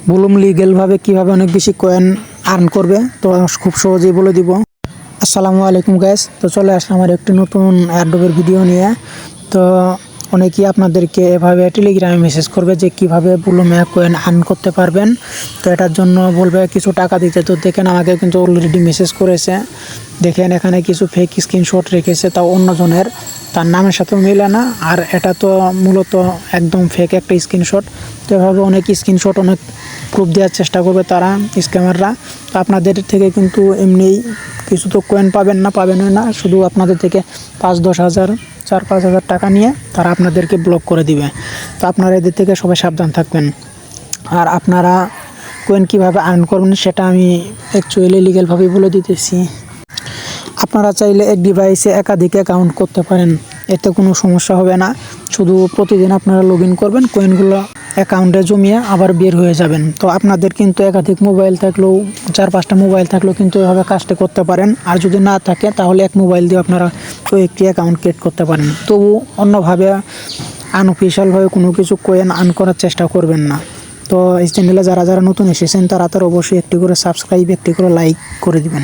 Bloom লিগ্যালভাবে কীভাবে অনেক বেশি কয়েন আর্ন করবে, তো খুব সহজেই বলে দিব। আসসালামু আলাইকুম গাইস, তো চলে আসলাম আমার একটি নতুন অ্যাডোবের ভিডিও নিয়ে। তো অনেকেই আপনাদেরকে এভাবে টেলিগ্রামে মেসেজ করবে যে কিভাবে ব্লুমে কয়েন আর্ন করতে পারবেন। তো এটার জন্য বলবে কিছু টাকা দিতে। তো দেখেন আমাকে কিন্তু অলরেডি মেসেজ করেছে। দেখেন এখানে কিছু ফেক স্ক্রিনশট রেখেছে, তাও অন্যজনের, তার নামের সাথেও মিলে না। আর এটা তো মূলত একদম ফেক একটা স্ক্রিনশট। তো এভাবে অনেক স্ক্রিনশট, অনেক প্রুফ দেওয়ার চেষ্টা করবে তারা, স্ক্যামাররা। তো আপনাদের থেকে কিন্তু এমনিই কিছু তো কয়েন পাবেন না, শুধু আপনাদের থেকে 5-10 হাজার, 4-5 হাজার টাকা নিয়ে তারা আপনাদেরকে ব্লক করে দিবে। তো আপনারা এদের থেকে সবাই সাবধান থাকবেন। আর আপনারা কয়েন কীভাবে আর্ন করবেন সেটা আমি অ্যাকচুয়ালি লিগ্যালভাবেই বলে দিতেছি। আপনারা চাইলে এক ডিভাইসে একাধিক অ্যাকাউন্ট করতে পারেন, এতে কোনো সমস্যা হবে না। শুধু প্রতিদিন আপনারা লগ ইন করবেন, কয়েনগুলো অ্যাকাউন্টে জমিয়ে আবার বের হয়ে যাবেন। তো আপনাদের কিন্তু একাধিক মোবাইল থাকলেও, 4-5টা মোবাইল থাকলেও কিন্তু এভাবে কাজটা করতে পারেন। আর যদি না থাকে তাহলে এক মোবাইল দিয়ে আপনারা কয়েকটি অ্যাকাউন্ট ক্রিয়েট করতে পারেন। তবু অন্যভাবে আনঅফিশিয়ালভাবে কোনো কিছু কয়েন আর্ন করার চেষ্টা করবেন না। তো এই চ্যানেলে যারা নতুন এসেছেন তারা অবশ্যই একটি করে সাবস্ক্রাইব, একটি করে লাইক করে দিবেন।